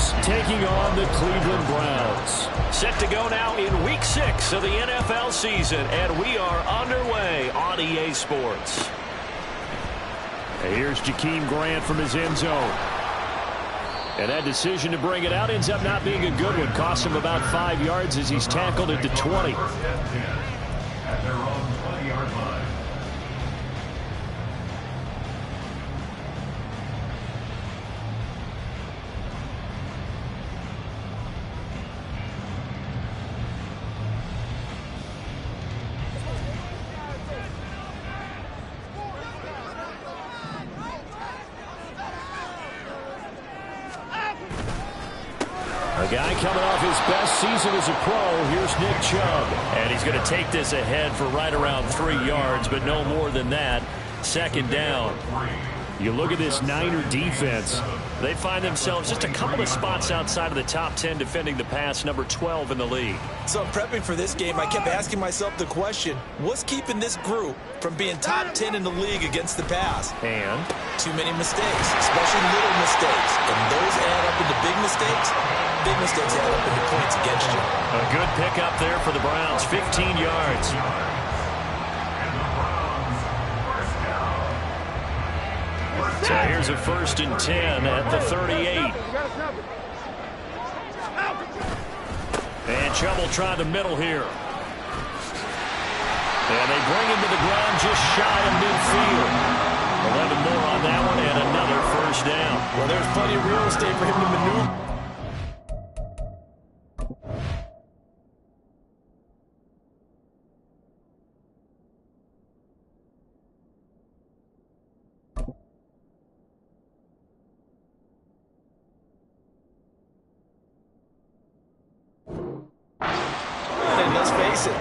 Chiefs taking on the Cleveland Browns. Set to go now in Week 6 of the NFL season, and we are underway on EA Sports. And here's Jakeem Grant from his end zone. And that decision to bring it out ends up not being a good one. Costs him about 5 yards as he's tackled at the 20. At their own 20-yard line. A guy coming off his best season as a pro. Here's Nick Chubb. And he's going to take this ahead for right around 3 yards, but no more than that. Second down. You look at this Niner defense. They find themselves just a couple of spots outside of the top 10 defending the pass, number 12 in the league. So prepping for this game, I kept asking myself the question, what's keeping this group from being top 10 in the league against the pass? And too many mistakes, especially little mistakes. And those add up into big mistakes. Big mistakes add up into points against you. A good pickup there for the Browns, 15 yards. So here's a 1st and 10 at the 38. And Chubb will try the middle here. And they bring him to the ground just shy of midfield. 11 more on that one and another 1st down. Well, there's plenty of real estate for him to maneuver.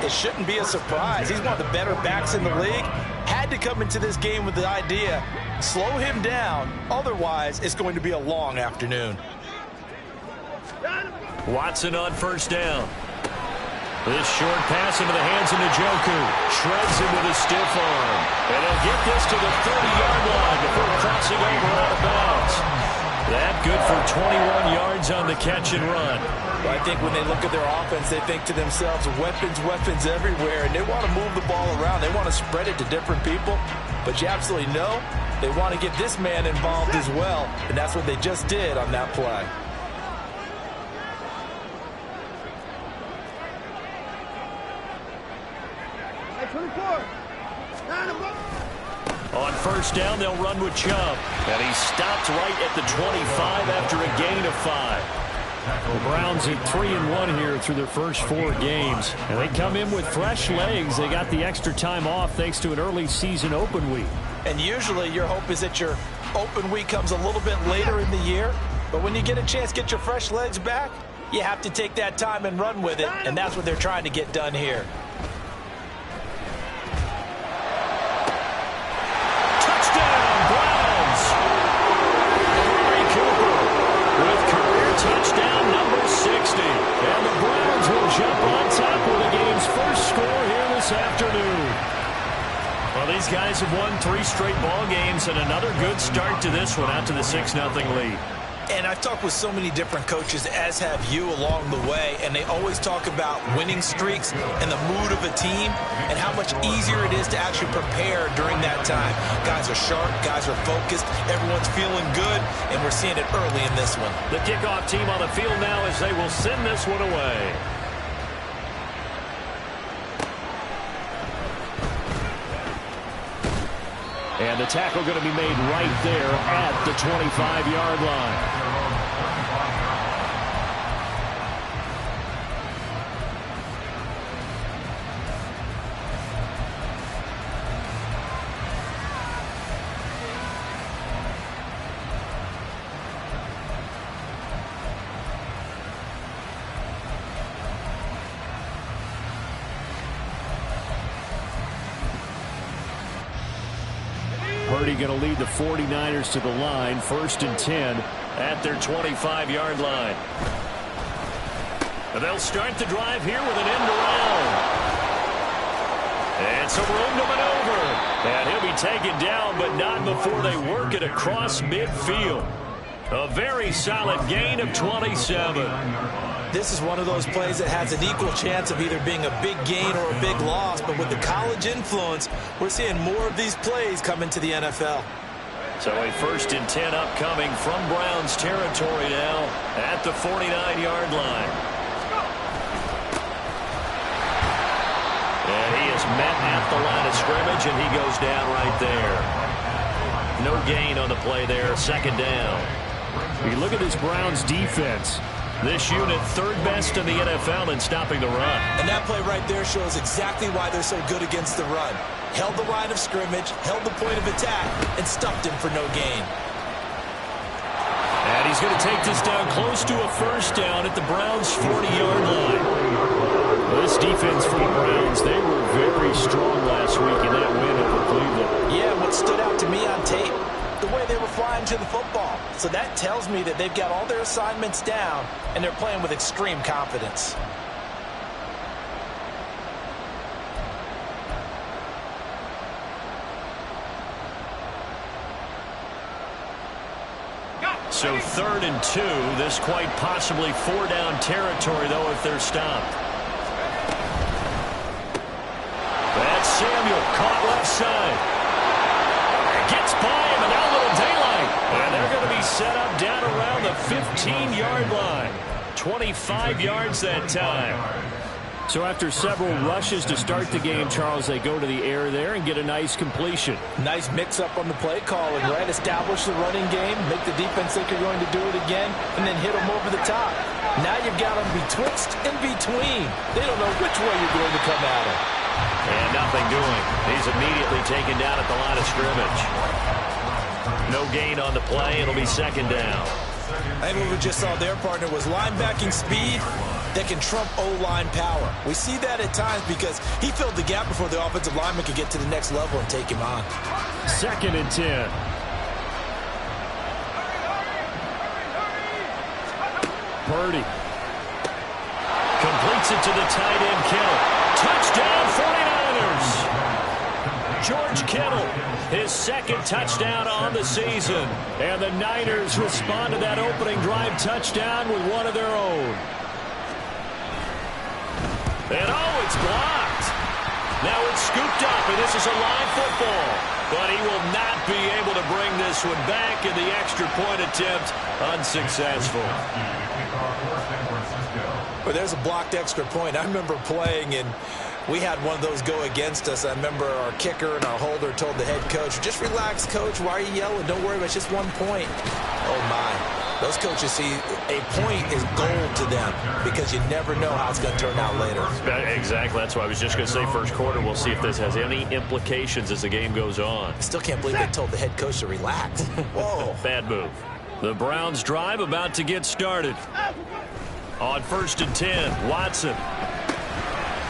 It shouldn't be a surprise. He's one of the better backs in the league. Had to come into this game with the idea, slow him down. Otherwise, it's going to be a long afternoon. Watson on 1st down. This short pass into the hands of Njoku. Shreds him with a stiff arm. And he'll get this to the 30-yard line before crossing over out of bounds. That good for 21 yards on the catch and run. Well, I think when they look at their offense, they think to themselves, weapons, weapons everywhere, and they want to move the ball around. They want to spread it to different people, but you absolutely know they want to get this man involved as well, and that's what they just did on that play. On 1st down, they'll run with Chubb. And he stopped right at the 25 after a gain of 5. The Browns at 3-1 here through their first 4 games. And they come in with fresh legs. They got the extra time off thanks to an early season open week. And usually your hope is that your open week comes a little bit later in the year. But when you get a chance to get your fresh legs back, you have to take that time and run with it. And that's what they're trying to get done here. Touchdown number 60. And the Browns will jump on top with the game's first score here this afternoon. Well, these guys have won 3 straight ball games and another good start to this one out to the 6-0 lead. And I've talked with so many different coaches, as have you along the way, and they always talk about winning streaks and the mood of a team and how much easier it is to actually prepare during that time. Guys are sharp, guys are focused, everyone's feeling good, and we're seeing it early in this one. The kickoff team on the field now as they will send this one away. And the tackle going to be made right there at the 25-yard line. Purdy going to lead the 49ers to the line, 1st and 10 at their 25-yard line. And they'll start the drive here with an end around. And some room to maneuver. And he'll be taken down, but not before they work it across midfield. A very solid gain of 27. This is one of those plays that has an equal chance of either being a big gain or a big loss, but with the college influence, we're seeing more of these plays come into the NFL. So a 1st and 10 upcoming from Browns territory now at the 49-yard line. And he is met at the line of scrimmage, and he goes down right there. No gain on the play there, 2nd down. You look at this Browns defense. This unit 3rd best in the NFL in stopping the run. And that play right there shows exactly why they're so good against the run. Held the line of scrimmage, held the point of attack, and stuffed him for no gain. And he's going to take this down close to a 1st down at the Browns' 40-yard line. Well, this defense for the Browns, they were very strong last week in that win over Cleveland. Yeah, what stood out to me on tape, the way they were flying to the football. So that tells me that they've got all their assignments down, and they're playing with extreme confidence. So 3rd and 2. This quite possibly 4-down territory, though, if they're stopped. That's Samuel caught left side. Gets by him, and now a little daylight. And they're going to be set up down around the 15-yard line. 25 yards that time. So after several rushes to start the game, Charles, they go to the air there and get a nice completion. Nice mix-up on the play calling, right? Establish the running game, make the defense think you're going to do it again, and then hit them over the top. Now you've got them betwixt and between. They don't know which way you're going to come at them. And nothing doing. He's immediately taken down at the line of scrimmage. No gain on the play. It'll be 2nd down. I think what we just saw there, partner, was linebacking speed that can trump O-line power. We see that at times because he filled the gap before the offensive lineman could get to the next level and take him on. 2nd and 10. Purdy. Completes it to the tight end, Kittle. Touchdown, 49ers. George Kittle, his 2nd touchdown on the season. And the Niners respond to that opening drive touchdown with one of their own. And it's blocked. Now it's scooped up, and this is a live football. But he will not be able to bring this one back, and the extra point attempt unsuccessful. Well, there's a blocked extra point. I remember playing, and we had one of those go against us. I remember our kicker and our holder told the head coach, just relax, coach. Why are you yelling? Don't worry about it. It's just 1 point. Oh, my. Those coaches see a point is gold to them because you never know how it's going to turn out later. Exactly. That's why I was just going to say 1st quarter. We'll see if this has any implications as the game goes on. I still can't believe they told the head coach to relax. Whoa. Bad move. The Browns drive about to get started. On 1st and 10, Watson.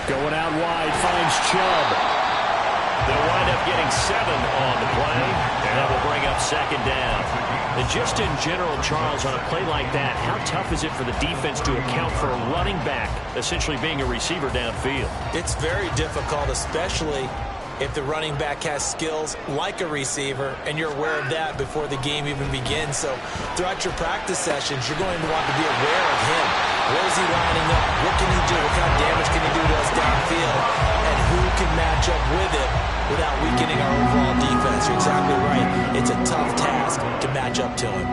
Going out wide, finds Chubb. They'll wind up getting 7 on the play, and that will bring up 2nd down. And just in general, Charles, on a play like that, how tough is it for the defense to account for a running back essentially being a receiver downfield? It's very difficult, especially if the running back has skills like a receiver, and you're aware of that before the game even begins. So throughout your practice sessions, you're going to want to be aware of him. Where is he lining up? What can he do? What kind of damage can he do to us downfield? And who can match up with him without weakening our overall defense? You're exactly right. It's a tough task to match up to him.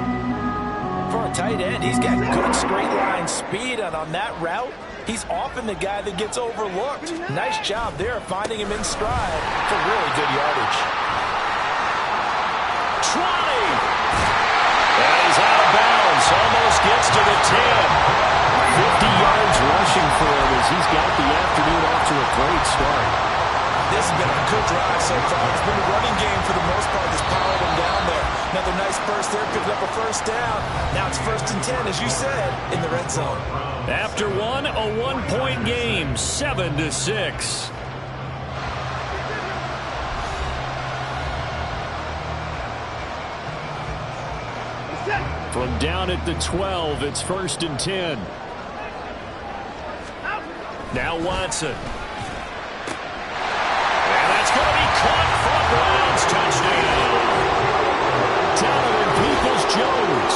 For a tight end, he's got good straight line speed, and on that route, he's often the guy that gets overlooked. Nice job there finding him in stride for really good yardage. 20! And he's out of bounds. Almost gets to the 10. 50 yards rushing for him as he's got the afternoon off to a great start. This has been a good drive so far. It's been a running game for the most part that's powered him down there. Another nice burst there, picking up a 1st down. Now it's 1st and 10, as you said, in the red zone. After one, a 1-point game, 7-6. From down at the 12, it's 1st and 10. Now Watson. And that's going to be caught for Browns touchdown. Donovan Peoples-Jones.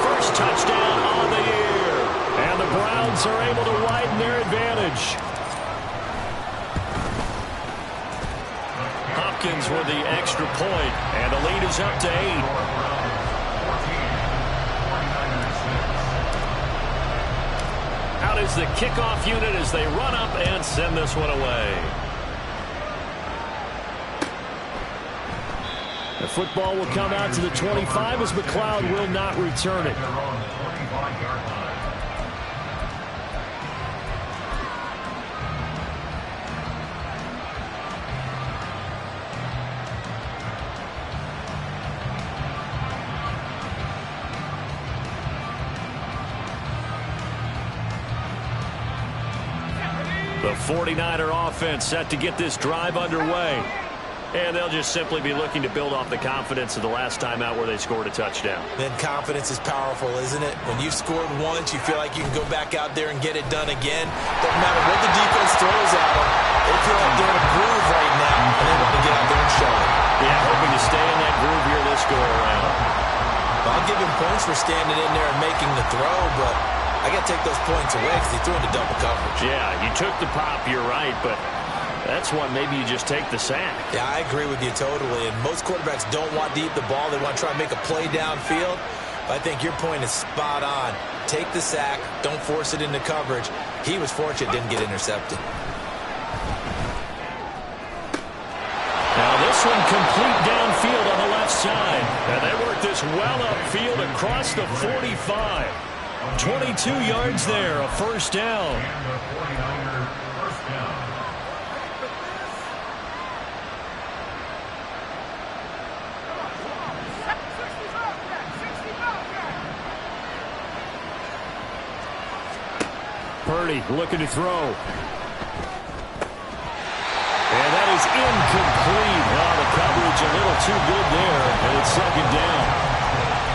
first touchdown on the year. And the Browns are able to widen their advantage. Hopkins with the extra point, and the lead is up to 8. Out is the kickoff unit as they run up and send this one away. The football will come out to the 25 as McLeod will not return it. The 49er offense set to get this drive underway. And they'll just simply be looking to build off the confidence of the last time out where they scored a touchdown. Then confidence is powerful, isn't it? When you've scored once, you feel like you can go back out there and get it done again. Doesn't matter what the defense throws at them. They feel like they're in a groove right now, and they want to get out there and show it. Yeah, hoping to stay in that groove here this go-around. Well, I'll give him points for standing in there and making the throw, but I got to take those points away because he threw into double coverage. Yeah, you took the pop, you're right, but that's one maybe you just take the sack. Yeah, I agree with you totally. And most quarterbacks don't want to eat the ball. They want to try and make a play downfield. But I think your point is spot on. Take the sack. Don't force it into coverage. He was fortunate didn't get intercepted. Now this one complete downfield on the left side. And they work this well upfield across the 45. 22 yards there, a first down. And the 49er first down. Purdy looking to throw. And that is incomplete. Oh, the coverage a little too good there, and it's second down.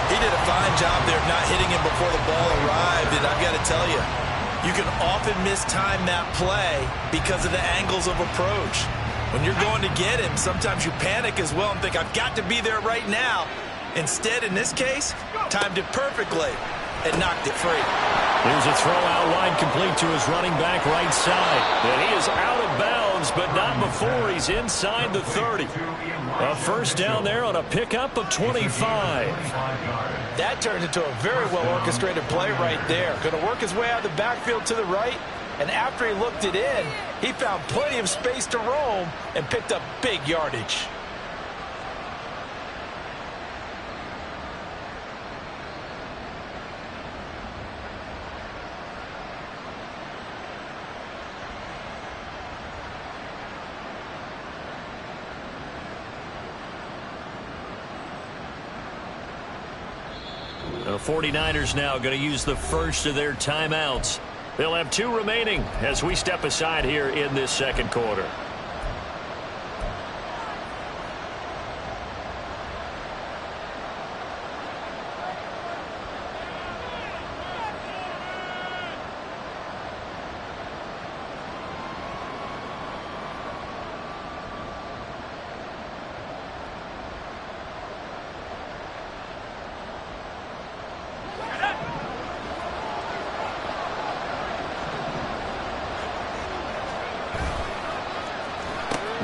He did a fine job there of not hitting him before the ball arrived, and I've got to tell you, you can often mistime that play because of the angles of approach. When you're going to get him, sometimes you panic as well and think, I've got to be there right now. Instead, in this case, timed it perfectly and knocked it free. Here's a throw out wide complete to his running back right side. And he is out of bounds, but not before he's inside the 30. A first down there on a pickup of 25. That turned into a very well-orchestrated play right there. Going to work his way out of the backfield to the right, and after he looked it in, he found plenty of space to roam and picked up big yardage. The 49ers now going to use the first of their timeouts. They'll have 2 remaining as we step aside here in this second quarter.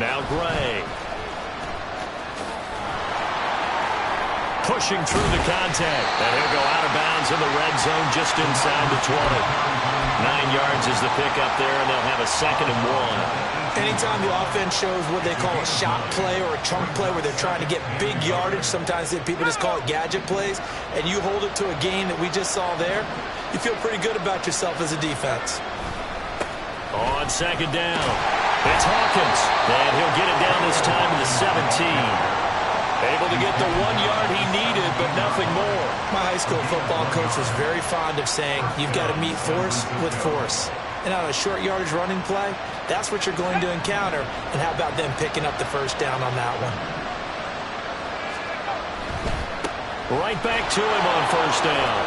Now Gray. Pushing through the contact. And he'll go out of bounds in the red zone just inside the 20. 9 yards is the pickup there, and they'll have a 2nd and 1. Anytime the offense shows what they call a shot play or a chunk play where they're trying to get big yardage, sometimes people just call it gadget plays, and you hold it to a gain that we just saw there, you feel pretty good about yourself as a defense. On 2nd down, it's Hawkins, and he'll get it down this time to the 17. Able to get the 1 yard he needed, but nothing more. My high school football coach was very fond of saying, you've got to meet force with force. And on a short yardage running play, that's what you're going to encounter. And how about them picking up the first down on that one? Right back to him on first down.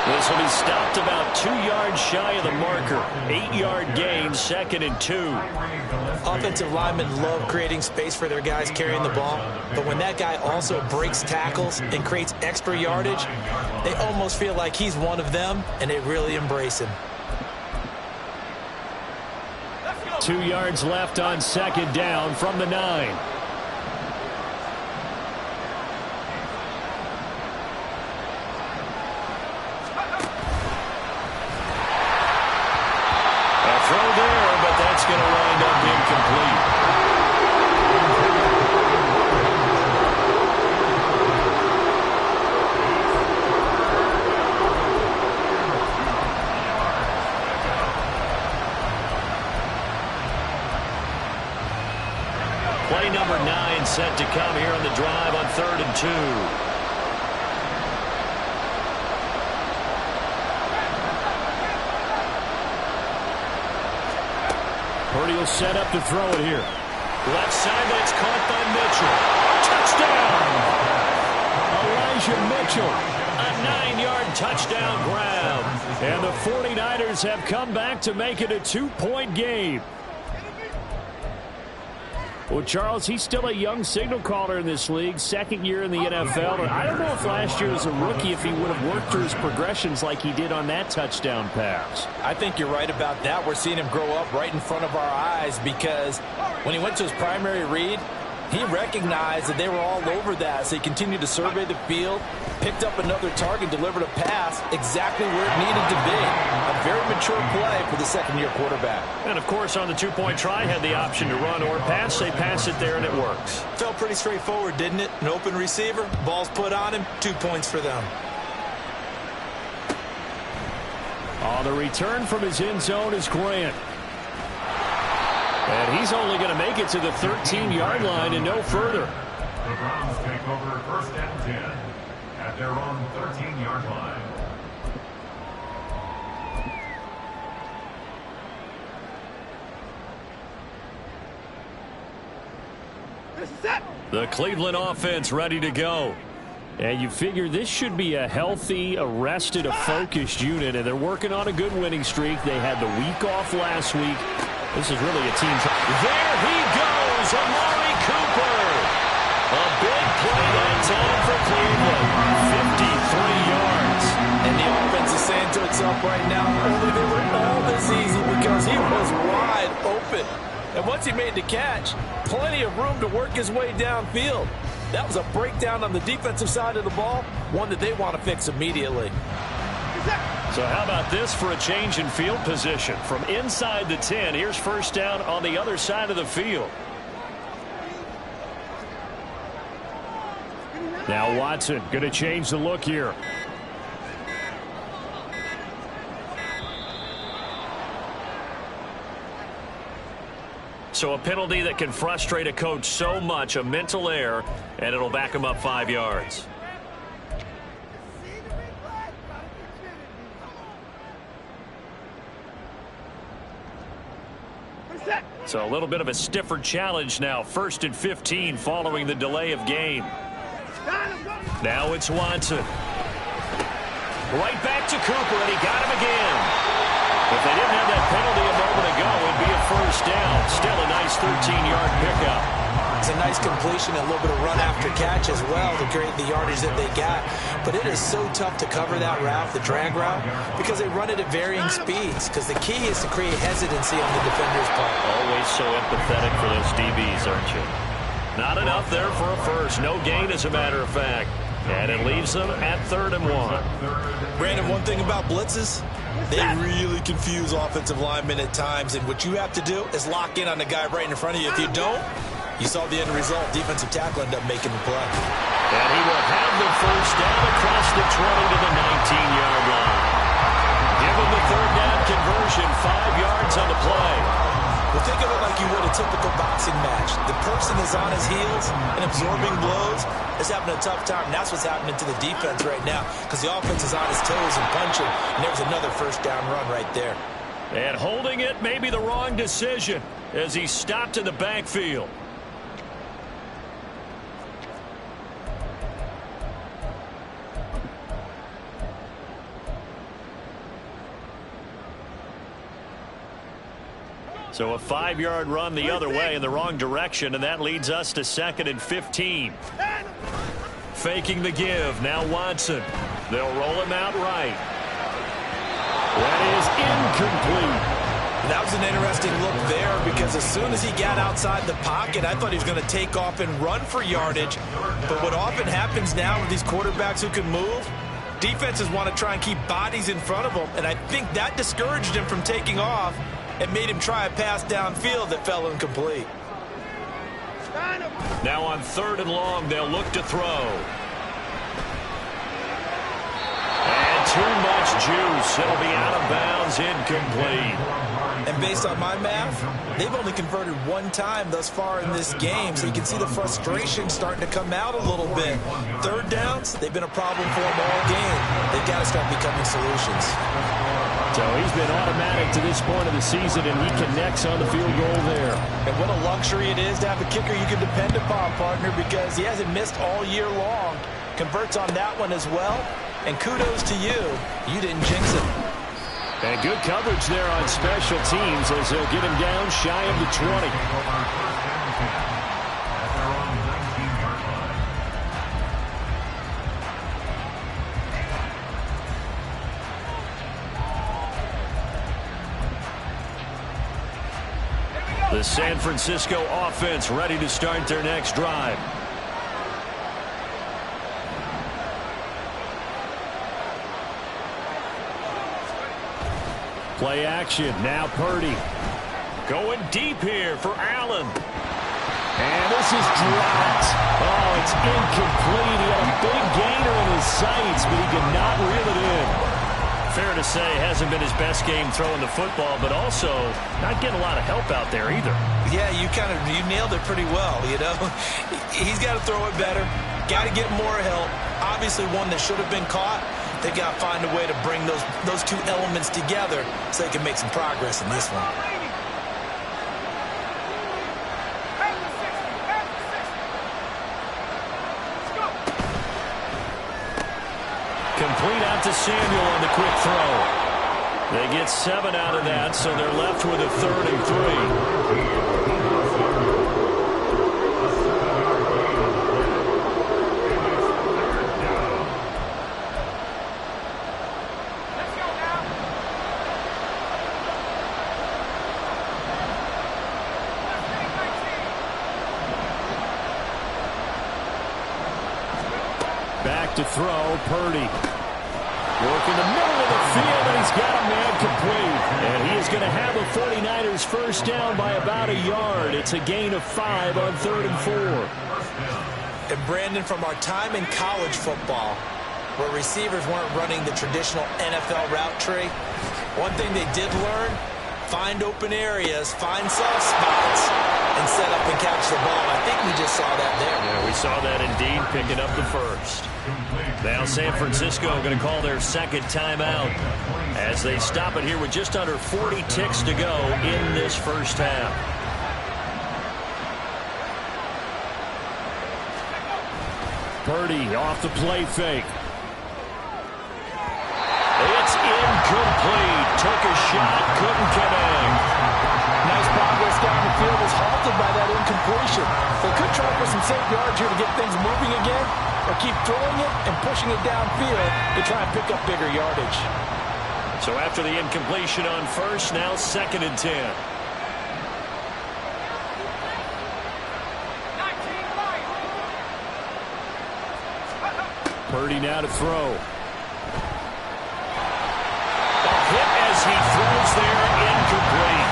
This will be stopped about 2 yards shy of the marker. 8-yard gain, 2nd and 2. Offensive linemen love creating space for their guys carrying the ball, but when that guy also breaks tackles and creates extra yardage, they almost feel like he's one of them, and they really embrace him. 2 yards left on 2nd down from the 9. Throw there, but that's going to wind up incomplete. Play number 9 set to come here on the drive on 3rd and 2. Purdy will set up to throw it here. Left side, that's caught by Mitchell. Touchdown! Elijah Mitchell. A 9-yard touchdown grab. And the 49ers have come back to make it a 2-point game. Well, Charles, he's still a young signal caller in this league, 2nd year in the NFL. And I don't know if last year as a rookie if he would have worked through his progressions like he did on that touchdown pass. I think you're right about that. We're seeing him grow up right in front of our eyes because when he went to his primary read, he recognized that they were all over that. So he continued to survey the field, picked up another target, delivered a pass exactly where it needed to be. A very mature play for the 2nd-year quarterback. And, of course, on the 2-point try, had the option to run or pass. They pass it there, and it works. Felt pretty straightforward, didn't it? An open receiver, ball's put on him, 2 points for them. On the return from his end zone is Grant. And he's only going to make it to the 13-yard line and no further. The Browns take over 1st and 10 at their own 13-yard line. The Cleveland offense ready to go. And you figure this should be a healthy, a focused unit, and they're working on a good winning streak. They had the week off last week. This is really a team. There he goes, Amari Cooper. A big play that time for Cleveland. 53 yards. And the offense is saying to itself right now, only they were all this easy because he was wide open. And once he made the catch, plenty of room to work his way downfield. That was a breakdown on the defensive side of the ball, one that they want to fix immediately. So how about this for a change in field position? From inside the 10, here's 1st down on the other side of the field. Now Watson going to change the look here. So a penalty that can frustrate a coach so much, a mental error, and it'll back him up 5 yards. So a little bit of a stiffer challenge now. 1st and 15 following the delay of game. Now it's Watson. Right back to Cooper, and he got him again. If they didn't have that penalty a moment ago, it'd be a 1st down. Still a nice 13-yard pickup. It's a nice completion and a little bit of run after catch as well to create the yardage that they got. But it is so tough to cover that route, the drag route, because they run it at varying speeds. Because the key is to create hesitancy on the defender's part. Always so empathetic for those DBs, aren't you? Not enough there for a 1st. No gain, as a matter of fact. And it leaves them at 3rd and 1. Brandon, one thing about blitzes, they really confuse offensive linemen at times. And what you have to do is lock in on the guy right in front of you. If you don't, you saw the end result. Defensive tackle ended up making the play. And he will have the 1st down across the 20 to the 19-yard line. Give him the 3rd down conversion, 5 yards on the play. Well, think of it like you would a typical boxing match. The person is on his heels and absorbing blows is having a tough time. And that's what's happening to the defense right now because the offense is on his toes and punching. And there was another 1st down run right there. And holding it may be the wrong decision as he stopped in the backfield. So a 5-yard run the other way in the wrong direction, and that leads us to 2nd and 15. Faking the give. Now Watson. They'll roll him out right. That is incomplete. That was an interesting look there because as soon as he got outside the pocket, I thought he was going to take off and run for yardage. But what often happens now with these quarterbacks who can move, defenses want to try and keep bodies in front of them, and I think that discouraged him from taking off and made him try a pass downfield that fell incomplete. Now on 3rd and long, they'll look to throw. And too much juice. It'll be out of bounds, incomplete. And based on my math, they've only converted 1 time thus far in this game, so you can see the frustration starting to come out a little bit. 3rd downs, they've been a problem for them all game. They've got to start becoming solutions. So he's been automatic to this point of the season, and he connects on the field goal there. And what a luxury it is to have a kicker you can depend upon, partner, because he hasn't missed all year long. Converts on that one as well. And kudos to you. You didn't jinx it. And good coverage there on special teams as they'll get him down shy of the 20. The San Francisco offense ready to start their next drive. Play action. Now Purdy. Going deep here for Allen. And this is dropped. Oh, it's incomplete. He had a big gainer in his sights, but he could not reel it in. Fair to say, hasn't been his best game throwing the football, but also not getting a lot of help out there either. Yeah, you nailed it pretty well, you know. He's got to throw it better. Got to get more help. Obviously one that should have been caught. They've got to find a way to bring those 2 elements together so they can make some progress in this one. Complete out to Samuel on the quick throw. They get 7 out of that, so they're left with a 3rd and 3. Back to throw, Purdy. Working the middle of the field, and he's got a man complete. And he is going to have a 49ers first down by about a yard. It's a gain of 5 on 3rd and 4. And Brandon, from our time in college football, where receivers weren't running the traditional NFL route tree, one thing they did learn, find open areas, find soft spots, and set up and catch the ball. I think we just saw that there. Yeah, we saw that indeed, picking up the first. Now San Francisco going to call their 2nd timeout as they stop it here with just under 40 ticks to go in this first half. Purdy off the play fake. It's incomplete. Took a shot, couldn't connect. Nice progress down the field was halted by that incompletion. They could try for some safe yards here to get things moving again, or keep throwing it and pushing it downfield to try and pick up bigger yardage. So after the incompletion on first, now 2nd and 10. Purdy now to throw. A hit as he throws there, incomplete.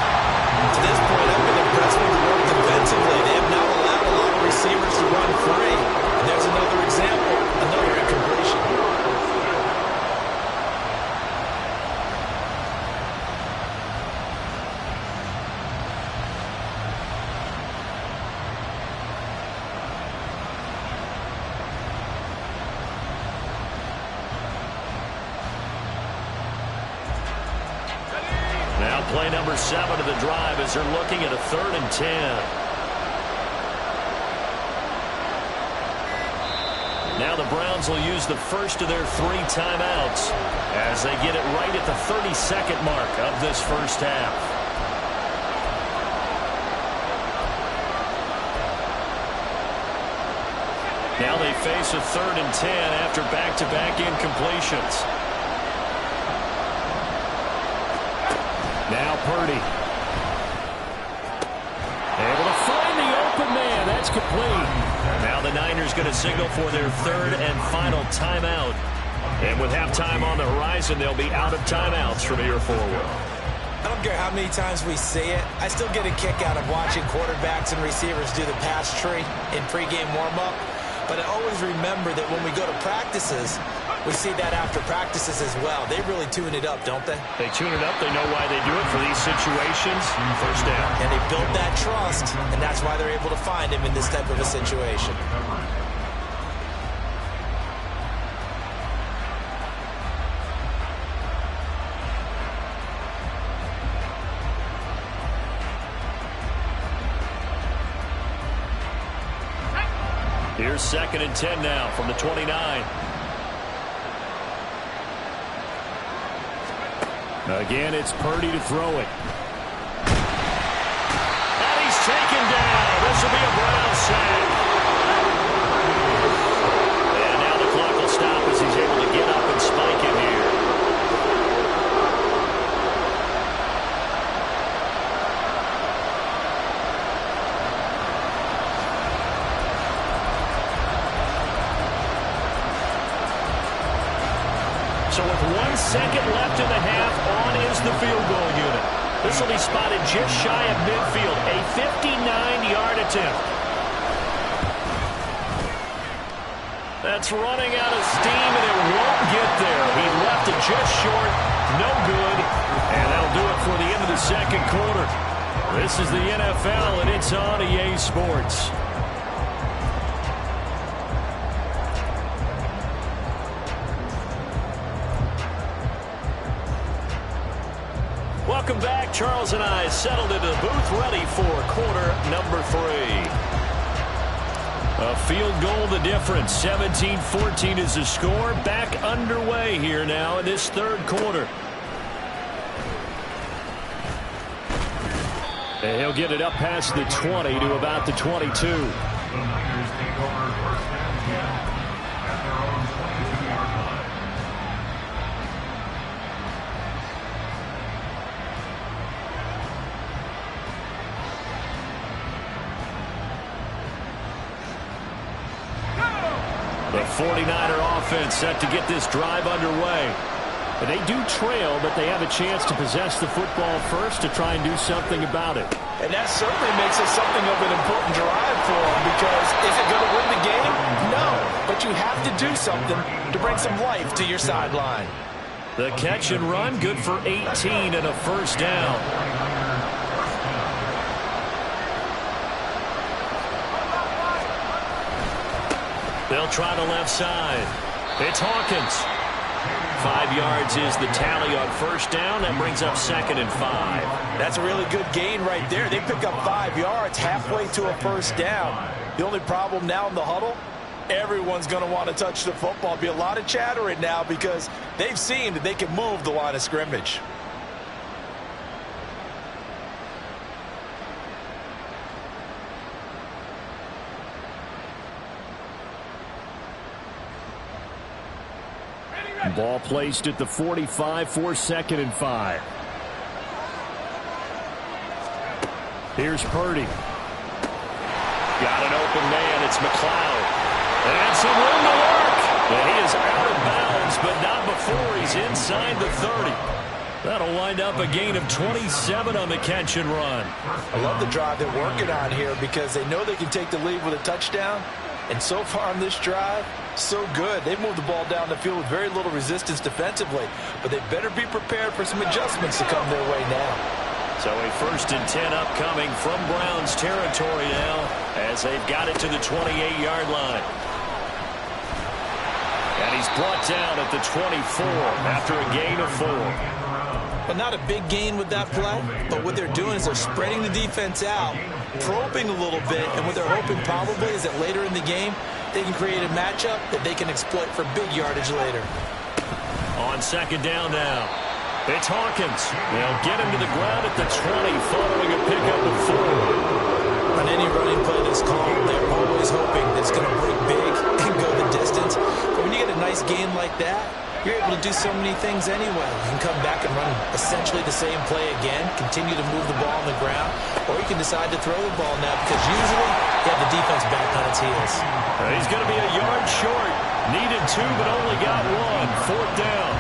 To this point, I've been impressed with the work defensively. They have now allowed a lot of receivers to run free. And there's another example, another incompletion. Now play number 7 of the drive as they're looking at a 3rd and 10. Now the Browns will use the first of their 3 timeouts as they get it right at the 32nd mark of this first half. Now they face a 3rd and 10 after back-to-back incompletions. Now Purdy. Able to find the open man. That's complete. Now the Niners going to signal for their 3rd and final timeout. And with halftime on the horizon, they'll be out of timeouts from here forward. I don't care how many times we say it, I still get a kick out of watching quarterbacks and receivers do the pass tree in pregame warm-up. But I always remember that when we go to practices, we see that after practices as well. They really tune it up, don't they? They tune it up. They know why they do it for these situations. First down. And they built that trust, and that's why they're able to find him in this type of a situation. Here's 2nd and 10 now from the 29. Again, it's Purdy to throw it. And he's taken down. This will be a Brown sack. And now the clock will stop as he's able to get up and spike it here. So with 1 second left in the half, on is the field goal unit. This will be spotted just shy of midfield, a 59-yard attempt. That's running out of steam, and it won't get there. He left it just short, no good, and that'll do it for the end of the second quarter. This is the NFL, and it's on EA Sports. Welcome back. Charles and I settled into the booth, ready for quarter number 3. A field goal the difference. 17-14 is the score. Back underway here now in this 3rd quarter. And he'll get it up past the 20 to about the 22. The Niners take over 1st and 10 at their own 22-yard line. The 49er offense set to get this drive underway. And they do trail, but they have a chance to possess the football first to try and do something about it. And that certainly makes it something of an important drive for them, because is it going to win the game? No, but you have to do something to bring some life to your sideline. The catch and run, good for 18 and a first down. They'll try the left side. It's Hawkins. 5 yards is the tally on first down. That brings up 2nd and 5. That's a really good gain right there. They pick up 5 yards halfway to a first down. The only problem now in the huddle, everyone's going to want to touch the football. Be a lot of chattering now because they've seen that they can move the line of scrimmage. Ball placed at the 45 for 2nd and 5. Here's Purdy. Got an open man. It's McLeod. And some room to work. And he is out of bounds, but not before he's inside the 30. That'll wind up a gain of 27 on the catch and run. I love the drive they're working on here because they know they can take the lead with a touchdown. And so far on this drive, so good. They've moved the ball down the field with very little resistance defensively. But they better be prepared for some adjustments to come their way now. So a 1st and 10 upcoming from Browns territory now as they've got it to the 28-yard line. And he's brought down at the 24 after a gain of 4. But not a big gain with that play, but what they're doing is they're spreading the defense out, probing a little bit, and what they're hoping probably is that later in the game, they can create a matchup that they can exploit for big yardage later. On 2nd down now, it's Hawkins. They'll get him to the ground at the 20 following a pickup of 4. On any running play that's called, they're always hoping that it's going to break big and go the distance. But when you get a nice gain like that, you're able to do so many things anyway. You can come back and run essentially the same play again, continue to move the ball on the ground, or you can decide to throw the ball now because usually you have the defense back on its heels. He's going to be a yard short. Needed 2, but only got 1. 4th down.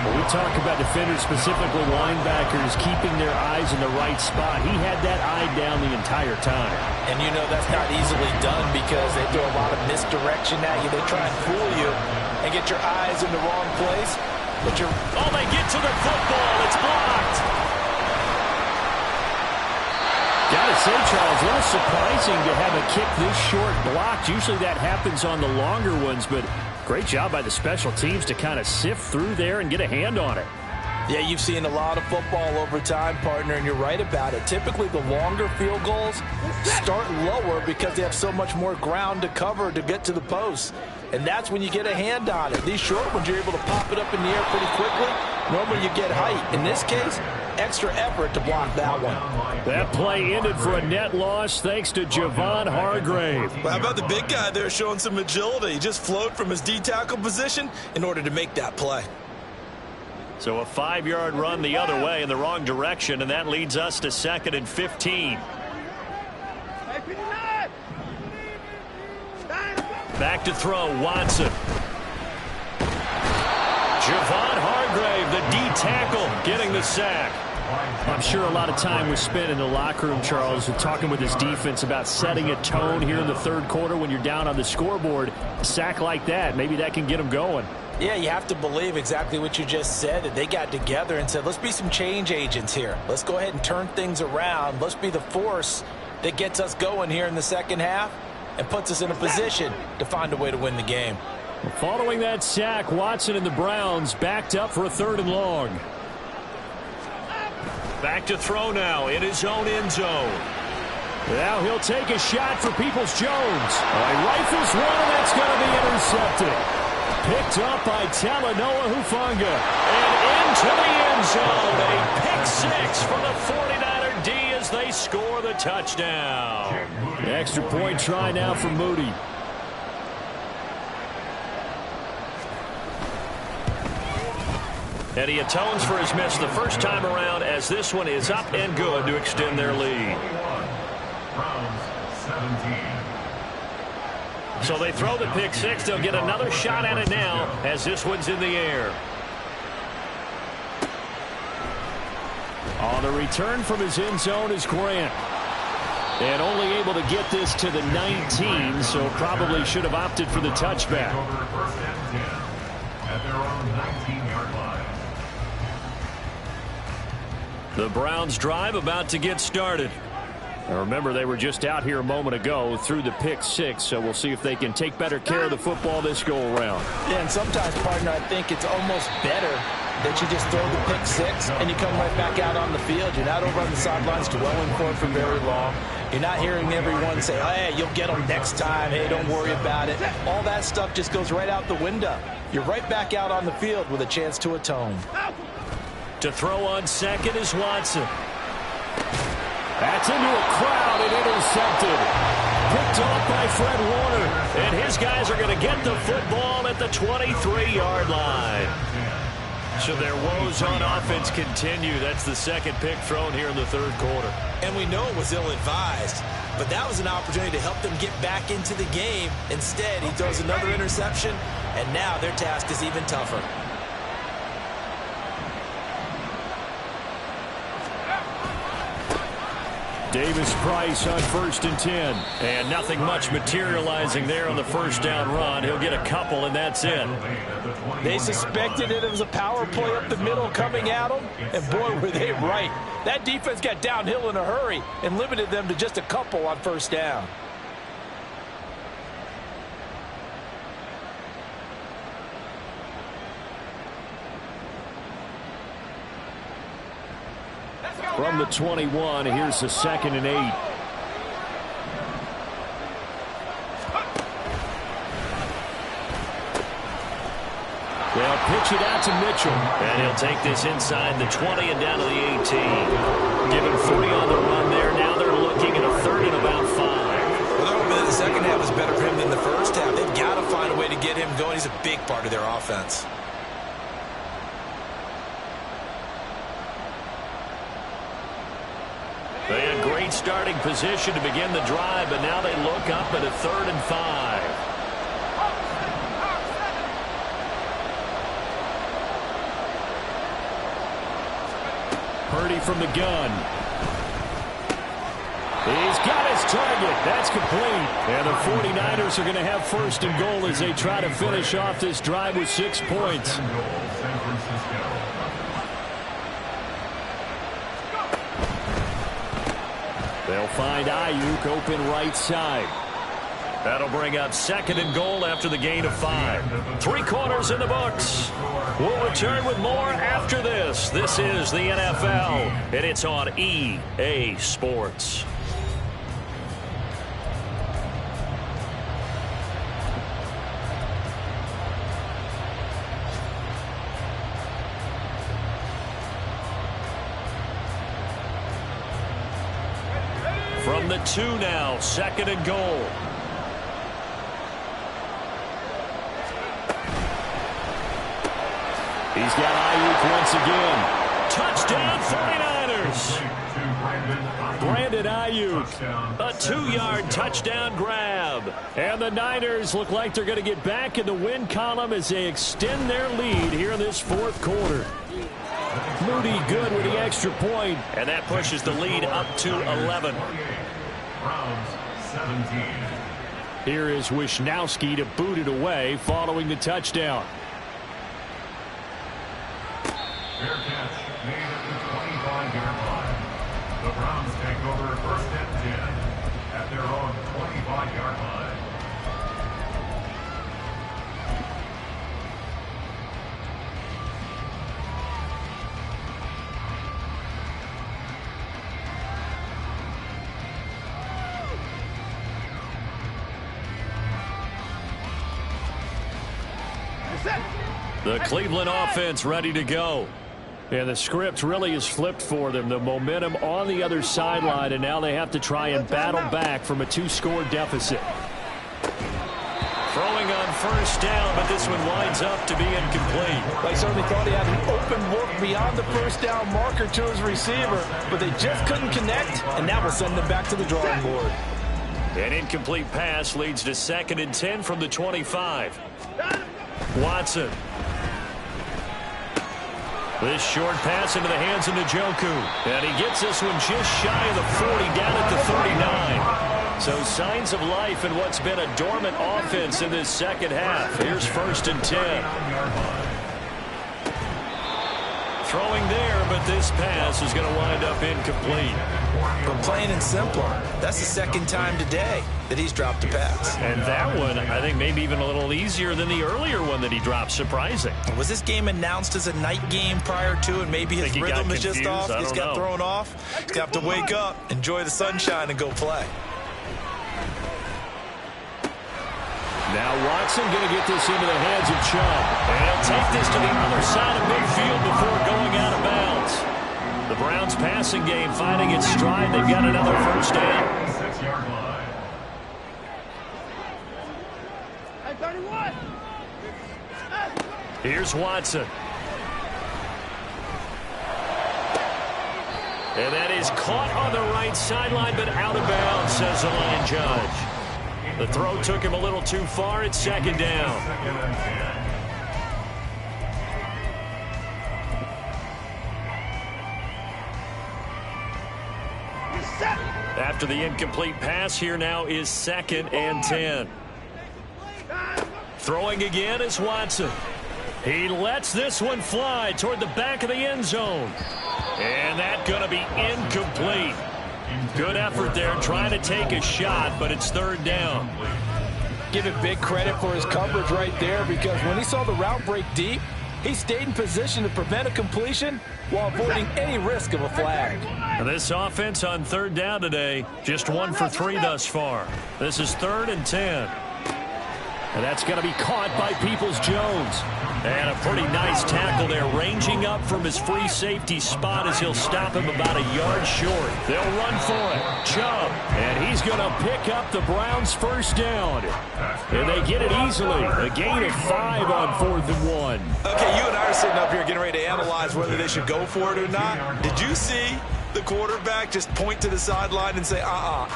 When we talk about defenders, specifically linebackers, keeping their eyes in the right spot, he had that eye down the entire time. And you know that's not easily done because they throw a lot of misdirection at you. They try and fool you and get your eyes in the wrong place. But they get to the football. It's blocked. Gotta say, Charles, a little surprising to have a kick this short blocked. Usually that happens on the longer ones, but great job by the special teams to kind of sift through there and get a hand on it. Yeah, you've seen a lot of football over time, partner, and you're right about it. Typically, the longer field goals start lower because they have so much more ground to cover to get to the post. And that's when you get a hand on it. These short ones, you're able to pop it up in the air pretty quickly. Normally, you get height. In this case, extra effort to block that one. That play ended for a net loss thanks to Javon Hargrave. Well, how about the big guy there showing some agility? He just flowed from his D-tackle position in order to make that play. So a 5-yard run the other way in the wrong direction, and that leads us to 2nd and 15. Back to throw, Watson. Javon Hargrave, the D-tackle, getting the sack. I'm sure a lot of time was spent in the locker room, Charles, and talking with his defense about setting a tone here in the third quarter when you're down on the scoreboard. A sack like that, maybe that can get them going. Yeah, you have to believe exactly what you just said, that they got together and said, let's be some change agents here. Let's go ahead and turn things around. Let's be the force that gets us going here in the second half and puts us in a position to find a way to win the game. Following that sack, Watson and the Browns backed up for a 3rd and long. Back to throw now in his own end zone. Now he'll take a shot for Peoples-Jones. He rifles one, and that's going to be intercepted. Picked up by Talanoa Hufanga. And into the end zone. A pick 6 for the 49er D as they score the touchdown. Extra point try now for Moody. And he atones for his miss the first time around as this one is up and good to extend their lead. Browns 17. So they throw the pick 6. They'll get another shot at it now as this one's in the air. On the return from his end zone is Grant. And only able to get this to the 19, so probably should have opted for the touchback. Over 1st and 10 at their own 19-yard line. The Browns drive about to get started. Now remember, they were just out here a moment ago through the pick 6, so we'll see if they can take better care of the football this go-around. Yeah, and sometimes, partner, I think it's almost better that you just throw the pick 6 and you come right back out on the field. You're not over on the sidelines dwelling for it for very long. You're not hearing everyone say, hey, you'll get them next time. Hey, don't worry about it. All that stuff just goes right out the window. You're right back out on the field with a chance to atone. To throw on second is Watson. That's into a crowd and intercepted. Picked off by Fred Warner. And his guys are going to get the football at the 23-yard line. So their woes on offense continue. That's the second pick thrown here in the third quarter. And we know it was ill-advised, but that was an opportunity to help them get back into the game. Instead, he throws another interception, and now their task is even tougher. Davis Price on 1st and 10. And nothing much materializing there on the first down run. He'll get a couple, and that's it. They suspected it was a power play up the middle coming at them, and boy, were they right. That defense got downhill in a hurry and limited them to just a couple on first down. From the 21, here's the 2nd and 8. They'll pitch it out to Mitchell. And he'll take this inside the 20 and down to the 18. Given 3 on the run there. Now they're looking making it a third and about 5. Well, they're hoping that the second half is better for him than the first half. They've got to find a way to get him going. He's a big part of their offense. They had great starting position to begin the drive, but now they look up at a 3rd and 5. Purdy from the gun. He's got his target. That's complete. And the 49ers are going to have 1st and goal as they try to finish off this drive with 6 points. They'll find Ayuk open right side. That'll bring up 2nd and goal after the gain of 5. 3 quarters in the books. We'll return with more after this. This is the NFL, and it's on EA Sports. From the 2 now, 2nd and goal. He's got Ayuk once again. Touchdown 49ers. Brandon Ayuk. A 2-yard touchdown grab. And the Niners look like they're going to get back in the win column as they extend their lead here in this 4th quarter. Moody good with the extra point, and that pushes the lead up to 11. Browns 17. Here is Wisnowski to boot it away following the touchdown. Fair catch made at the 25-yard line. The Browns take over 1st and 10 at their own 25-yard line. The Cleveland offense ready to go. And the script really is flipped for them. The momentum on the other sideline, and now they have to try and battle back from a 2-score deficit. Throwing on 1st down, but this one winds up to be incomplete. They certainly thought he had an open look beyond the 1st down marker to his receiver, but they just couldn't connect, and that will send them back to the drawing board. An incomplete pass leads to 2nd and 10 from the 25. Watson. This short pass into the hands of Njoku. And he gets this one just shy of the 40, down at the 39. So signs of life in what's been a dormant offense in this 2nd half. Here's 1st and 10. Throwing there, but this pass is going to wind up incomplete. But plain and simple, that's the 2nd time today that he's dropped a pass. And that one, I think, maybe even a little easier than the earlier one that he dropped. Surprising. Was this game announced as a night game prior to, and maybe his rhythm is just off? He's got thrown off. He's got to wake up, enjoy the sunshine, and go play. Now Watson going to get this into the hands of Chubb. And he'll take this to the other side of midfield before going out of bounds. The Browns passing game finding its stride. They've got another 1st down. 6-yard line. Here's Watson. And that is caught on the right sideline, but out of bounds, says the line judge. The throw took him a little too far. It's 2nd down. After the incomplete pass, here now is 2nd and 10. Throwing again is Watson. He lets this one fly toward the back of the end zone. And that's going to be incomplete. Good effort there trying to take a shot, but it's 3rd down. Give it big credit for his coverage right there, because when he saw the route break deep, he stayed in position to prevent a completion while avoiding any risk of a flag. This offense on 3rd down today, just 1 for 3 thus far. This is 3rd and 10. And that's going to be caught by Peoples-Jones. And a pretty nice tackle there, ranging up from his free safety spot as he'll stop him about a yard short. They'll run for it. Chubb, and he's going to pick up the Browns' first down. And they get it easily. A gain of 5 on 4th and 1. Okay, you and I are sitting up here getting ready to analyze whether they should go for it or not. Did you see the quarterback just point to the sideline and say,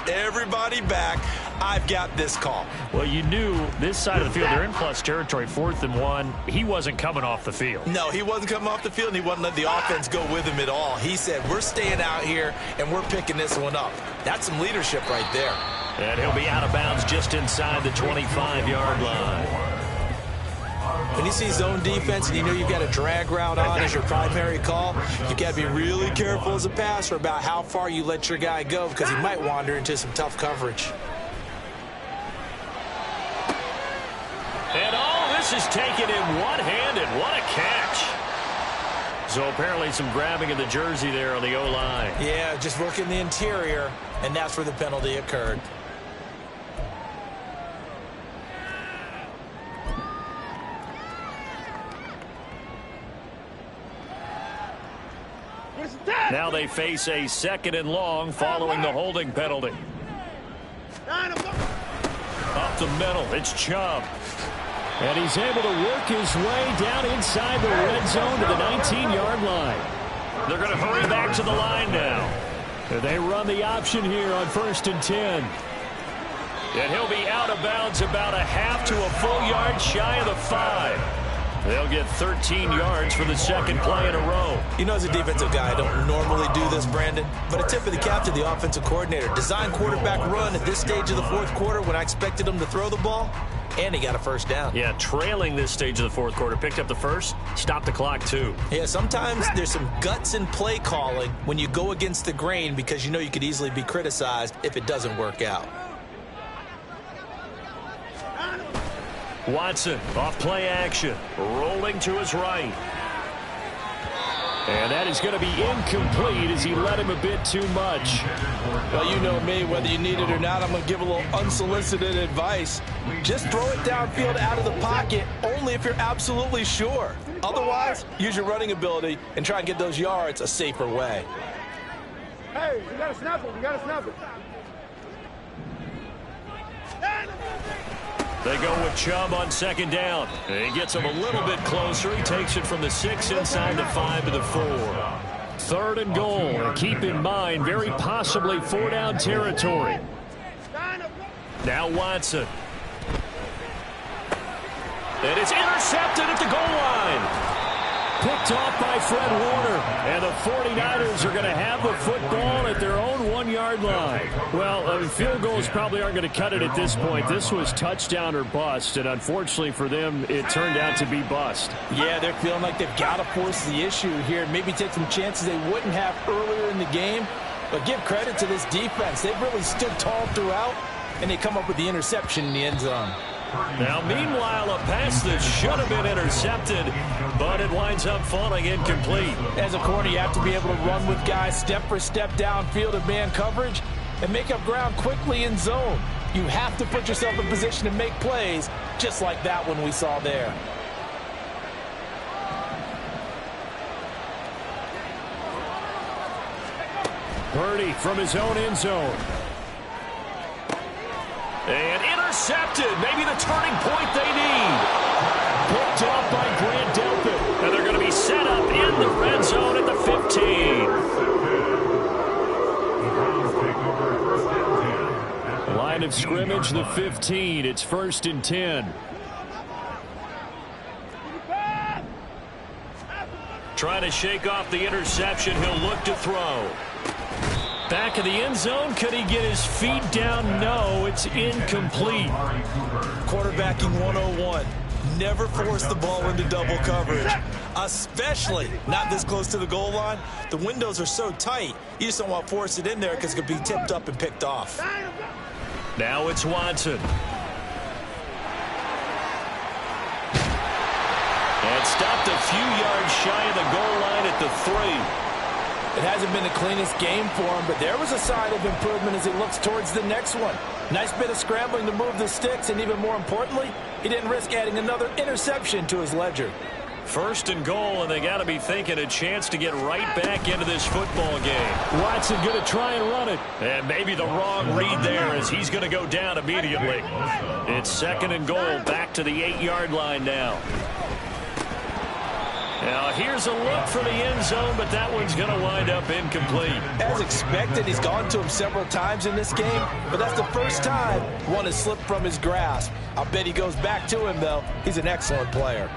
everybody back, I've got this call? Well, you knew this side of the field, they're in plus territory, 4th and 1. He wasn't coming off the field. No, he wasn't coming off the field, and he wasn't letting the offense go with him at all. He said, we're staying out here, and we're picking this one up. That's some leadership right there. And he'll be out of bounds just inside the 25-yard line. When you see zone defense and you know you've got a drag route on as your primary call, you've got to be really careful as a passer about how far you let your guy go because he might wander into some tough coverage. And this is taken in one-handed. What a catch. So apparently some grabbing of the jersey there on the O-line. Yeah, just working the interior, and that's where the penalty occurred. Now they face a 2nd and long following the holding penalty. Up the middle, it's Chubb. And he's able to work his way down inside the red zone to the 19-yard line. They're going to hurry back to the line now. And they run the option here on 1st and 10. And he'll be out of bounds about a half to a full yard shy of the 5. They'll get 13 yards for the second play in a row. You know, as a defensive guy, I don't normally do this, Brandon, but a tip of the cap to the offensive coordinator. Design quarterback run at this stage of the 4th quarter when I expected him to throw the ball, and he got a first down. Yeah, trailing this stage of the 4th quarter. Picked up the first, stopped the clock too. Yeah, sometimes there's some guts in play calling when you go against the grain because you know you could easily be criticized if it doesn't work out. Watson off play action, rolling to his right. And that is going to be incomplete as he let him a bit too much. Well, you know me, whether you need it or not, I'm going to give a little unsolicited advice. Just throw it downfield out of the pocket only if you're absolutely sure. Otherwise, use your running ability and try and get those yards a safer way. Hey, we got to snap it. We got to snap it. They go with Chubb on 2nd down. He gets him a little bit closer. He takes it from the 6 inside the 5 to the 4. 3rd and goal. And keep in mind, very possibly 4-down territory. Now Watson. And it's intercepted at the goal line. Picked off by Fred Warner. And the 49ers are going to have the football at their own 1-yard line. Well, field goals probably aren't going to cut it at this point. This was touchdown or bust, and unfortunately for them, it turned out to be bust. Yeah, they're feeling like they've got to force the issue here. Maybe take some chances they wouldn't have earlier in the game. But give credit to this defense. They've really stood tall throughout, and they come up with the interception in the end zone. Now, meanwhile, a pass that should have been intercepted, but it winds up falling incomplete. As a corner, you have to be able to run with guys step for step downfield of man coverage and make up ground quickly in zone. You have to put yourself in position to make plays, just like that one we saw there. Purdy from his own end zone. And intercepted. Maybe the turning point they need. Picked off by Grant Delpit. And they're going to be set up in the red zone at the 15. Line of scrimmage, the 15. It's 1st and 10. Trying to shake off the interception. He'll look to throw. Back of the end zone. Could he get his feet down? No, it's incomplete. Quarterbacking 101. Never force the ball into double coverage, especially not this close to the goal line. The windows are so tight, you just don't want to force it in there because it could be tipped up and picked off. Now it's Watson. And stopped a few yards shy of the goal line at the 3. It hasn't been the cleanest game for him, but there was a sign of improvement as he looks towards the next one. Nice bit of scrambling to move the sticks, and even more importantly, he didn't risk adding another interception to his ledger. First and goal, and they got to be thinking a chance to get right back into this football game. Watson going to try and run it. And maybe the wrong read there as he's going to go down immediately. It's second and goal, back to the 8-yard line now. Now here's a look for the end zone, but that one's going to wind up incomplete. As expected, he's gone to him several times in this game, but that's the first time one has slipped from his grasp. I'll bet he goes back to him, though. He's an excellent player.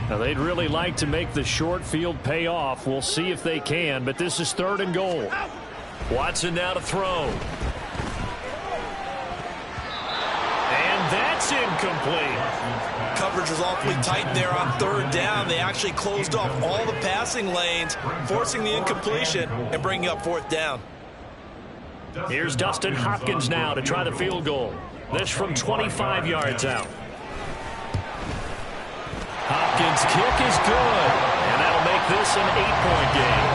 Now, they'd really like to make the short field pay off. We'll see if they can, but this is third and goal. Watson now to throw. And that's incomplete. Coverage was awfully tight there on third down. They actually closed off all the passing lanes, forcing the incompletion and bringing up fourth down. Here's Dustin Hopkins now to try the field goal. This from 25 yards out. Hopkins' kick is good, and that'll make this an 8-point game.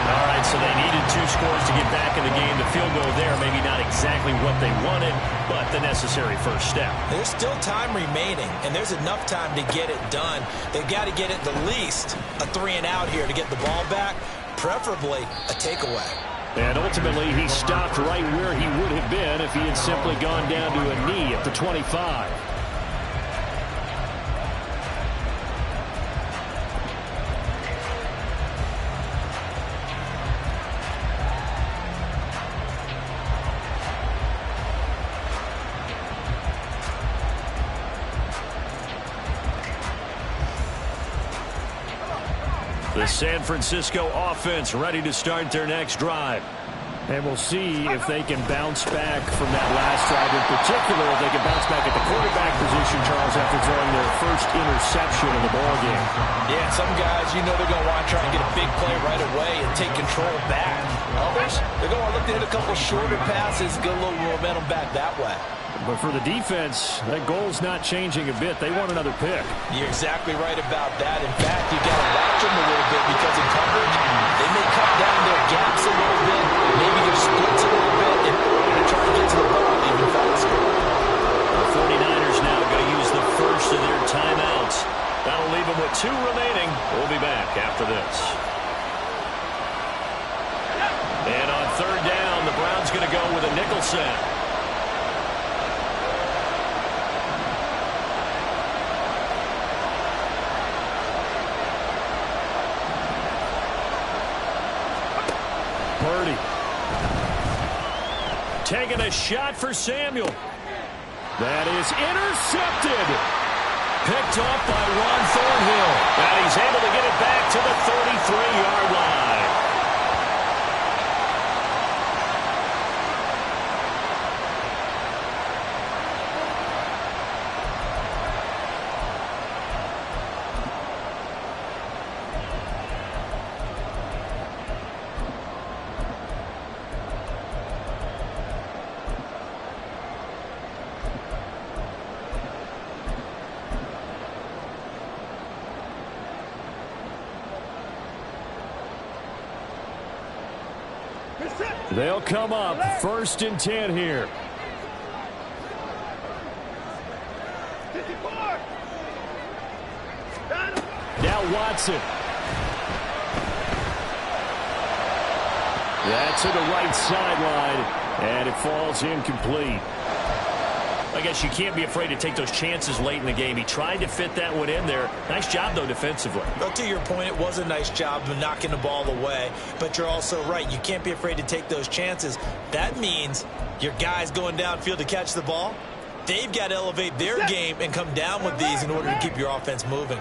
All right, so they needed 2 scores to get back in the game. The field goal there, maybe not exactly what they wanted, but the necessary first step. There's still time remaining, and there's enough time to get it done. They've got to get at the least a 3-and-out here to get the ball back, preferably a takeaway. And ultimately, he stopped right where he would have been if he had simply gone down to a knee at the 25. The San Francisco offense ready to start their next drive. And we'll see if they can bounce back from that last drive. In particular, if they can bounce back at the quarterback position, Charles, after throwing their first interception of the ballgame. Yeah, some guys, you know they're going to want to try and get a big play right away and take control back. Others, they're going to look to hit a couple shorter passes, get a little momentum back that way. But for the defense, that goal's not changing a bit. They want another pick. You're exactly right about that. In fact, you've got to watch them a little bit because in coverage, they may cut down their gaps a little bit, maybe their splits a little bit, and to try to get to the ball even faster. The 49ers now going to use the first of their timeouts. That'll leave them with 2 remaining. We'll be back after this. And on third down, the Browns going to go with a nickel set. Purdy. Taking a shot for Samuel. That is intercepted. Picked off by Ron Thornhill. And he's able to get it back to the 33-yard line. They'll come up first and 10 here. Now Watson. That's to the right sideline, and it falls incomplete. I guess you can't be afraid to take those chances late in the game. He tried to fit that one in there. Nice job, though, defensively. Well, to your point, it was a nice job of knocking the ball away. But you're also right. You can't be afraid to take those chances. That means your guys going downfield to catch the ball, they've got to elevate their game and come down with these in order to keep your offense moving.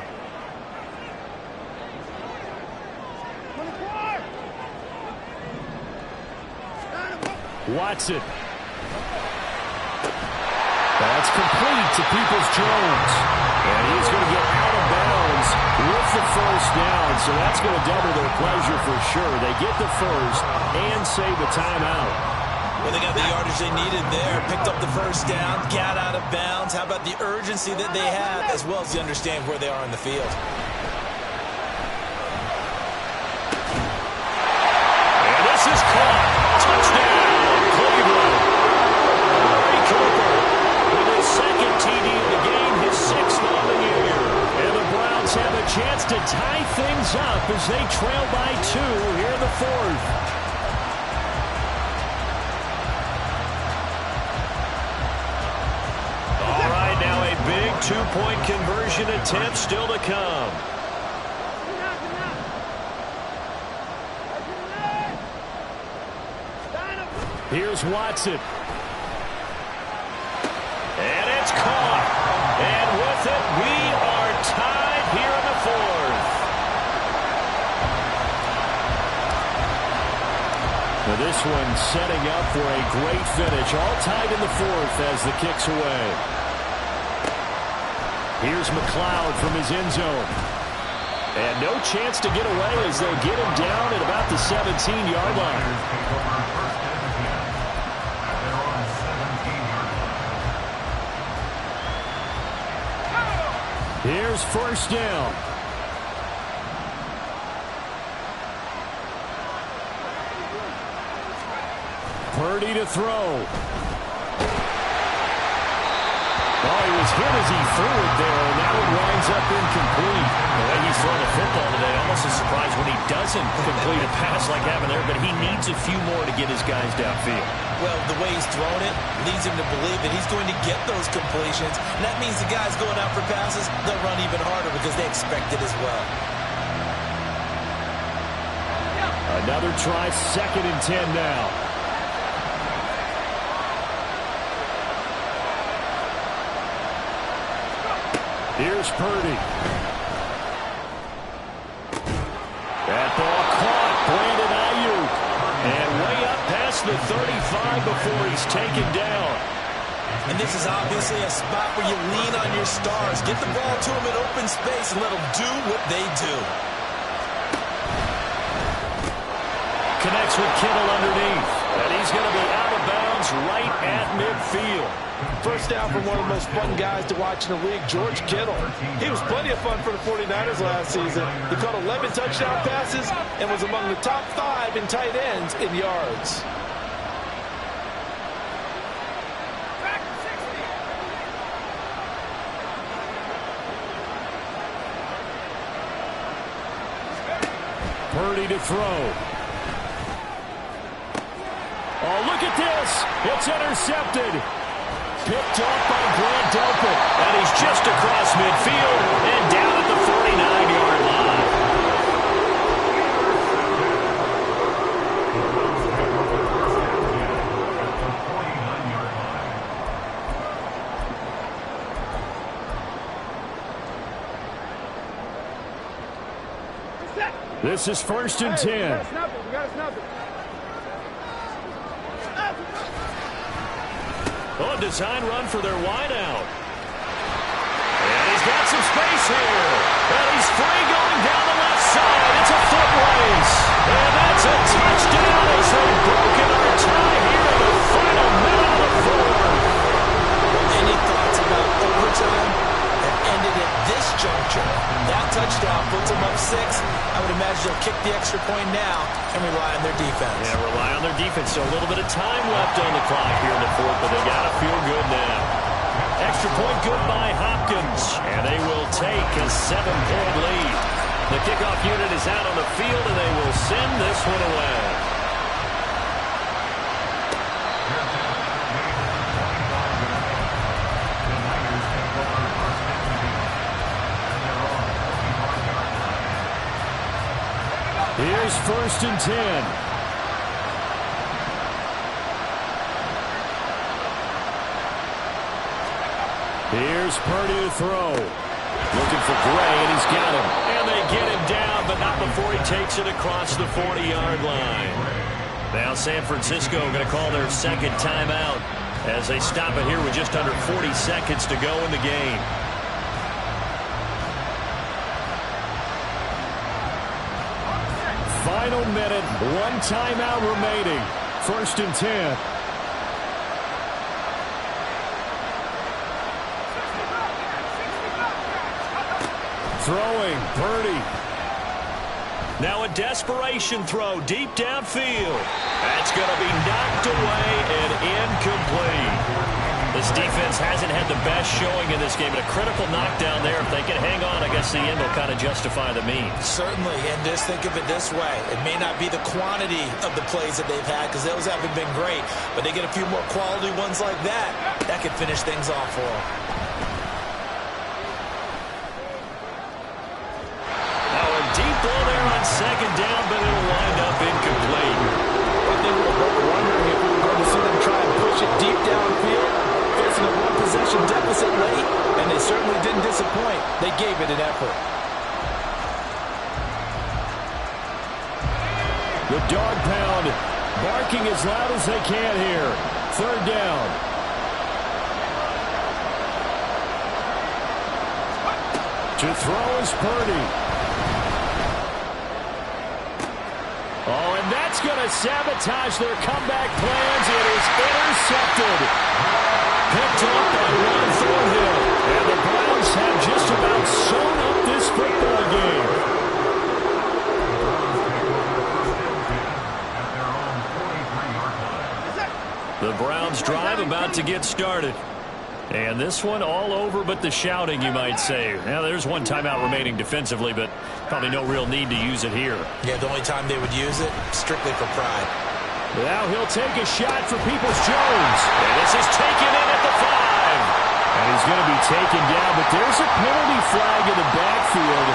Watson. That's complete to Peoples-Jones. And he's going to get out of bounds with the first down. So that's going to double their pleasure for sure. They get the first and save the timeout. Well, they got the yardage they needed there. Picked up the first down, got out of bounds. How about the urgency that they have, as well as the understand where they are in the field? And this is caught. Touchdown, Cleveland. Amari Cooper with his second TD of the game, his sixth on the year. And the Browns have a chance to tie things up as they trail by 2 here in the fourth. All right, now a big two-point conversion attempt still to come. Here's Watson. And it's caught. And with it, we are tied here in the fourth. Now this one setting up for a great finish. All tied in the fourth as the kick's away. Here's McLeod from his end zone. And no chance to get away as they'll get him down at about the 17-yard line. Here's first down. Purdy to throw. Oh, he was hit as he threw it there, and now it winds up incomplete. The way he's throwing the football today, almost a surprise when he doesn't complete a pass like happened there, but he needs a few more to get his guys downfield. Well, the way he's thrown it leads him to believe that he's going to get those completions. And that means the guys going out for passes, they'll run even harder because they expect it as well. Another try, 2nd and 10 now. Here's Purdy. That ball caught. Brandon Ayuk. And way up past the 35 before he's taken down. And this is obviously a spot where you lean on your stars. Get the ball to them in open space and let them do what they do. Connects with Kittle underneath. And he's going to be out of bounds right at midfield. First down from one of the most fun guys to watch in the league, George Kittle. He was plenty of fun for the 49ers last season. He caught 11 touchdown passes and was among the top 5 in tight ends in yards. Purdy to throw. Oh, look at this. It's intercepted. Picked off by Grant Delpit. And he's just across midfield and down at the 49-yard line. This is 1st and 10. We got to snap it. We got to snap it. Oh, design run for their wideout. And he's got some space here. And he's free going down the left side. It's a foot race. And that's a touchdown as they've broken our tie here in the final minute of the fourth. Any thoughts about overtime that ended at this juncture? That touchdown puts them up 6. I would imagine they'll kick the extra point now and rely on their defense. Yeah, rely on their defense. So a little bit of time left on the clock here in the fourth, but they got to feel good now. Extra point good by Hopkins, and they will take a 7-point lead. The kickoff unit is out on the field, and they will send this one away. Here's 1st and 10. Here's Purdy to throw. Looking for Gray, and he's got him. And they get him down, but not before he takes it across the 40-yard line. Now San Francisco going to call their second timeout as they stop it here with just under 40 seconds to go in the game. Final minute, 1 timeout remaining. 1st and 10. Throwing, Purdy. Now a desperation throw deep downfield. That's going to be knocked away and incomplete. This defense hasn't had the best showing in this game, but a critical knockdown there. If they can hang on, I guess the end will kind of justify the means. Certainly, and just think of it this way. It may not be the quantity of the plays that they've had, because those haven't been great, but they get a few more quality ones like that. That could finish things off for them. Now a deep ball there on second down, but it'll wind up incomplete. I think we were both wondering if we were going to see them try and push it deep downfield, facing a one-possession deficit late, and they certainly didn't disappoint. They gave it an effort. The dog pound barking as loud as they can here. Third down. To throw is Purdy. Oh, and that's going to sabotage their comeback plans. It is intercepted. Picked up by Ron Thornhill. And the Browns have just about sewn up this football game. The Browns drive about to get started. And this one all over but the shouting, you might say. Now, there's one timeout remaining defensively, but probably no real need to use it here. Yeah, the only time they would use it, strictly for pride. Now he'll take a shot for Peoples-Jones. And this is taken in at the 5. And he's going to be taken down, but there's a penalty flag in the backfield.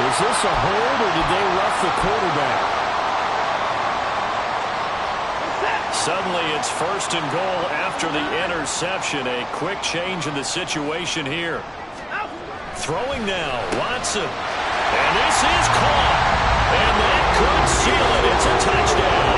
Is this a hold, or did they rough the quarterback? Suddenly it's first and goal after the interception. A quick change in the situation here. Throwing now, Watson. And this is caught. And that could seal it. It's a touchdown.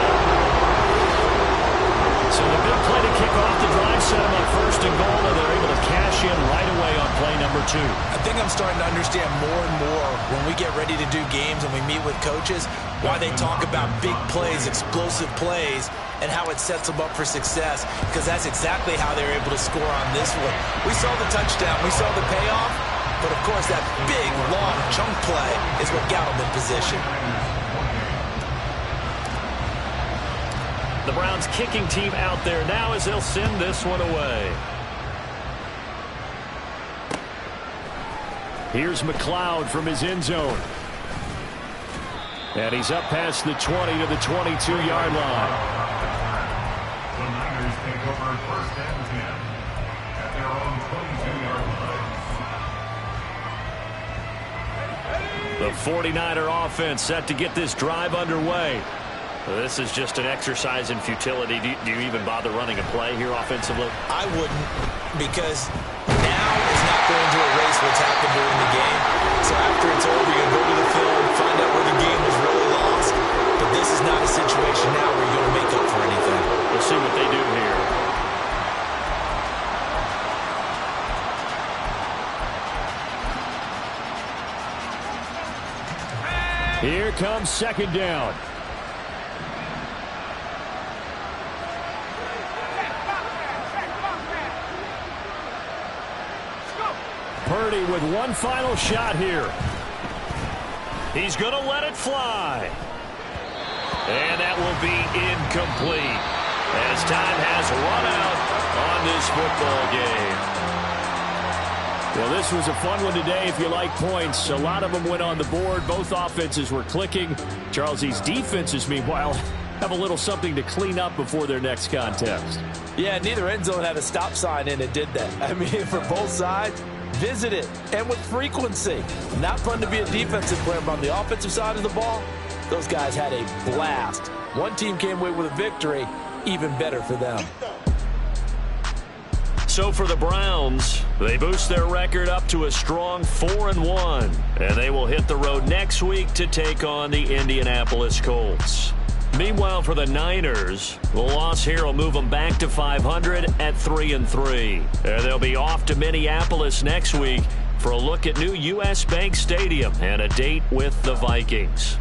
So the big play to kick off the drive set them up first and goal, and they're able to cash in right away on play number 2. I think I'm starting to understand more and more when we get ready to do games and we meet with coaches why they talk about big plays, explosive plays, and how it sets them up for success, because that's exactly how they were able to score on this one. We saw the touchdown, we saw the payoff, but of course that big, long chunk play is what got them in position. The Browns kicking team out there now as they'll send this one away. Here's McLeod from his end zone. And he's up past the 20 to the 22-yard line. The Niners take over first and 10 at their own 22-yard line. The 49er offense set to get this drive underway. This is just an exercise in futility. Do you even bother running a play here offensively? I wouldn't, because now is not going to erase what's happened during the game. So after it's over, you're going to go to the film, find out where the game was really lost. But this is not a situation now where you're going to make up for anything. We'll see what they do here. Here comes second down. Purdy with one final shot here. He's going to let it fly. And that will be incomplete as time has run out on this football game. Well, this was a fun one today if you like points. A lot of them went on the board. Both offenses were clicking. Charles, these defenses, meanwhile, have a little something to clean up before their next contest. Yeah, neither end zone had a stop sign in it, did they? I mean, for both sides, visit it, and with frequency. Not fun to be a defensive player, but on the offensive side of the ball, those guys had a blast. One team came away with a victory, even better for them. So for the Browns, they boost their record up to a strong 4-1, and they will hit the road next week to take on the Indianapolis Colts. Meanwhile, for the Niners, the loss here will move them back to 500 at 3-3. And they'll be off to Minneapolis next week for a look at new U.S. Bank Stadium and a date with the Vikings.